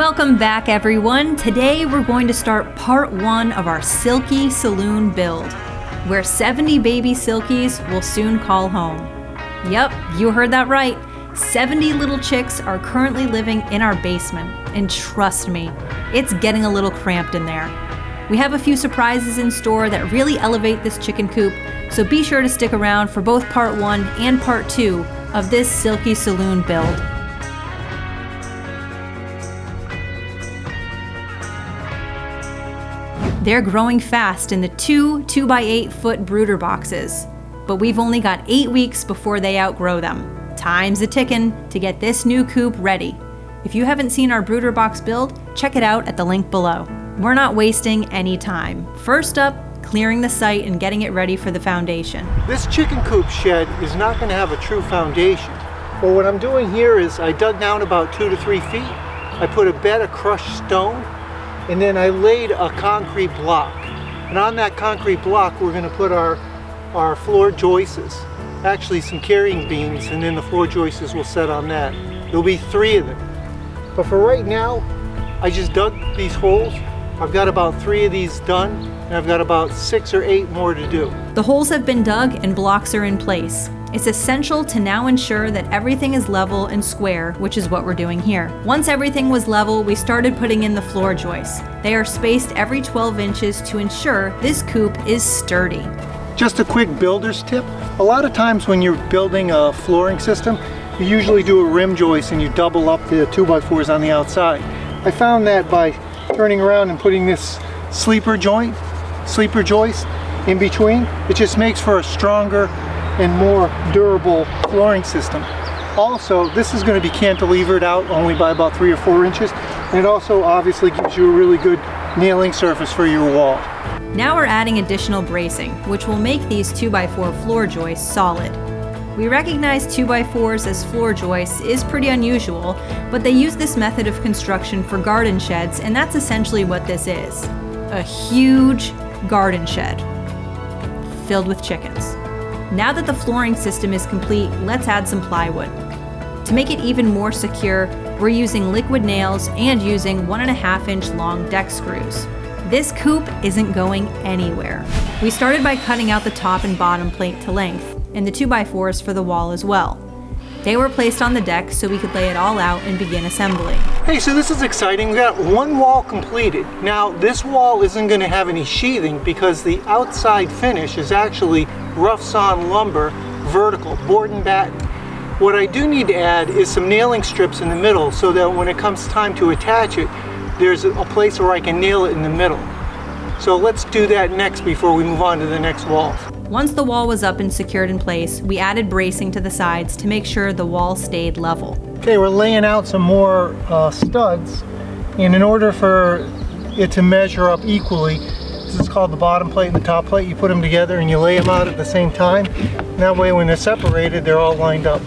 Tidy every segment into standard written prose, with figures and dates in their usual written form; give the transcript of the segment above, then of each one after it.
Welcome back, everyone. Today we're going to start part 1 of our Silkie Saloon Build, where 70 baby Silkies will soon call home. Yep, you heard that right. 70 little chicks are currently living in our basement, and trust me, it's getting a little cramped in there. We have a few surprises in store that really elevate this chicken coop, so be sure to stick around for both part 1 and part 2 of this Silkie Saloon Build. They're growing fast in the 2 by 8 foot brooder boxes, but we've only got 8 weeks before they outgrow them. Time's a-tickin' to get this new coop ready. If you haven't seen our brooder box build, check it out at the link below. We're not wasting any time. First up, clearing the site and getting it ready for the foundation. This chicken coop shed is not going to have a true foundation. Well, what I'm doing here is I dug down about 2 to 3 feet. I put a bed of crushed stone, and then I laid a concrete block. And on that concrete block, we're going to put our floor joists, actually some carrying beams, and then the floor joists will set on that. There'll be 3 of them. But for right now, I just dug these holes. I've got about 3 of these done, and I've got about 6 or 8 more to do. The holes have been dug and blocks are in place. It's essential to now ensure that everything is level and square, which is what we're doing here. Once everything was level, we started putting in the floor joists. They are spaced every 12 inches to ensure this coop is sturdy. Just a quick builder's tip. A lot of times when you're building a flooring system, you usually do a rim joist and you double up the 2x4s on the outside. I found that by turning around and putting this sleeper joist in between, it just makes for a stronger and more durable flooring system. Also, this is going to be cantilevered out only by about 3 or 4 inches, and it also obviously gives you a really good nailing surface for your wall. Now we're adding additional bracing, which will make these 2x4 floor joists solid. We recognize 2x4s as floor joists is pretty unusual, but they use this method of construction for garden sheds, and that's essentially what this is. A huge garden shed filled with chickens. Now that the flooring system is complete, let's add some plywood. To make it even more secure, we're using liquid nails and using 1.5 inch long deck screws. This coop isn't going anywhere. We started by cutting out the top and bottom plate to length, and the 2x4s for the wall as well. They were placed on the deck so we could lay it all out and begin assembling. Hey, so this is exciting. We got 1 wall completed. Now, this wall isn't going to have any sheathing because the outside finish is actually rough sawn lumber, vertical, board and batten. What I do need to add is some nailing strips in the middle so that when it comes time to attach it, there's a place where I can nail it in the middle. So let's do that next before we move on to the next walls. Once the wall was up and secured in place, we added bracing to the sides to make sure the wall stayed level. Okay, we're laying out some more studs, and in order for it to measure up equally, this is called the bottom plate and the top plate. You put them together and you lay them out at the same time. And that way when they're separated, they're all lined up.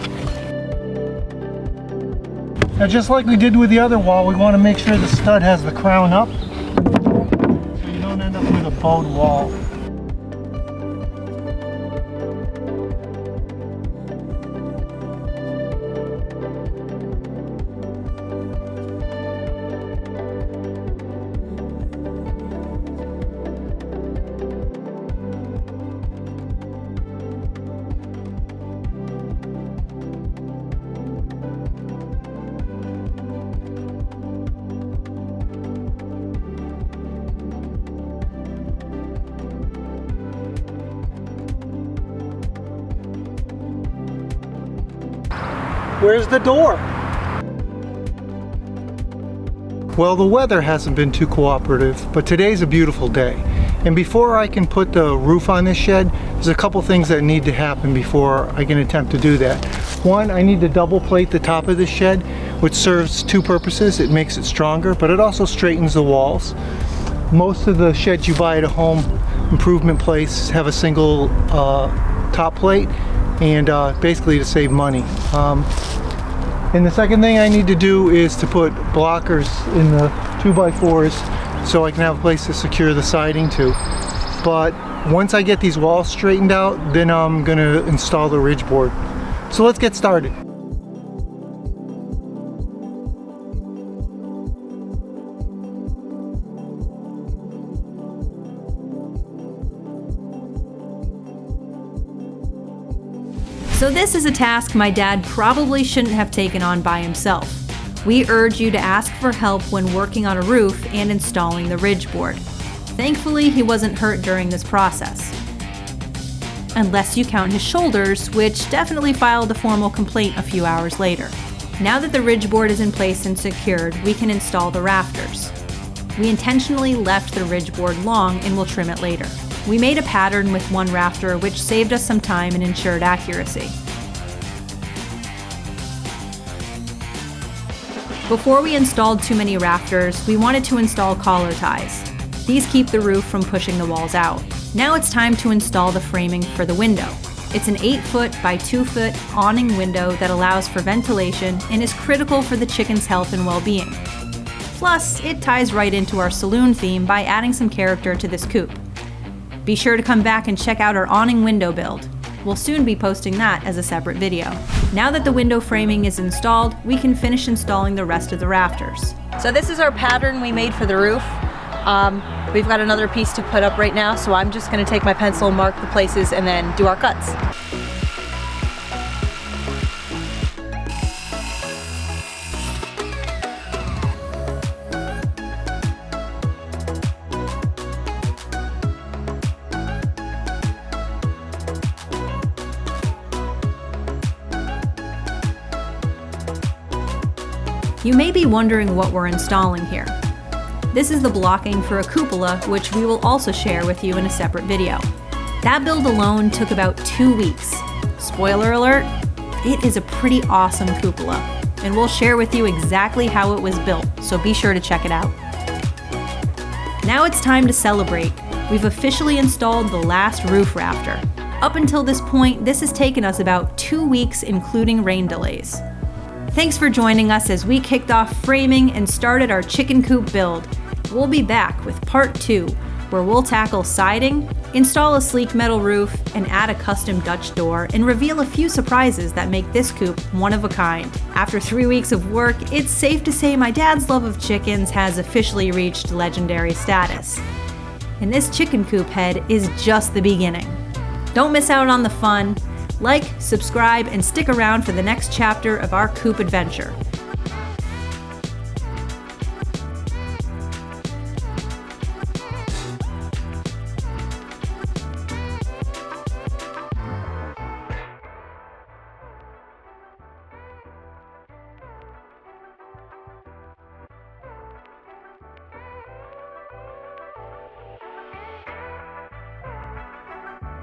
Now, just like we did with the other wall, we want to make sure the stud has the crown up so you don't end up with a bowed wall. Where's the door? Well, the weather hasn't been too cooperative, but today's a beautiful day. And before I can put the roof on this shed, there's a couple things that need to happen before I can attempt to do that. One, I need to double plate the top of the shed, which serves 2 purposes. It makes it stronger, but it also straightens the walls. Most of the sheds you buy at a home improvement place have a single top plate, and basically to save money. And the second thing I need to do is to put blockers in the 2x4s so I can have a place to secure the siding to. But once I get these walls straightened out, then I'm going to install the ridge board. So let's get started. So this is a task my dad probably shouldn't have taken on by himself. We urge you to ask for help when working on a roof and installing the ridge board. Thankfully, he wasn't hurt during this process. Unless you count his shoulders, which definitely filed a formal complaint a few hours later. Now that the ridge board is in place and secured, we can install the rafters. We intentionally left the ridge board long and will trim it later. We made a pattern with one rafter, which saved us some time and ensured accuracy. Before we installed too many rafters, we wanted to install collar ties. These keep the roof from pushing the walls out. Now it's time to install the framing for the window. It's an 8-foot by 2-foot awning window that allows for ventilation and is critical for the chicken's health and well-being. Plus, it ties right into our saloon theme by adding some character to this coop. Be sure to come back and check out our awning window build. We'll soon be posting that as a separate video. Now that the window framing is installed, we can finish installing the rest of the rafters. So this is our pattern we made for the roof. We've got another piece to put up right now, so I'm just gonna take my pencil, mark the places, and then do our cuts. You may be wondering what we're installing here. This is the blocking for a cupola, which we will also share with you in a separate video. That build alone took about 2 weeks. Spoiler alert, it is a pretty awesome cupola, and we'll share with you exactly how it was built, so be sure to check it out. Now it's time to celebrate. We've officially installed the last roof rafter. Up until this point, this has taken us about 2 weeks, including rain delays. Thanks for joining us as we kicked off framing and started our chicken coop build. We'll be back with part 2, where we'll tackle siding, install a sleek metal roof, and add a custom Dutch door, and reveal a few surprises that make this coop one of a kind. After 3 weeks of work, it's safe to say my dad's love of chickens has officially reached legendary status. And this chicken coop head is just the beginning. Don't miss out on the fun. Like, subscribe, and stick around for the next chapter of our coop adventure.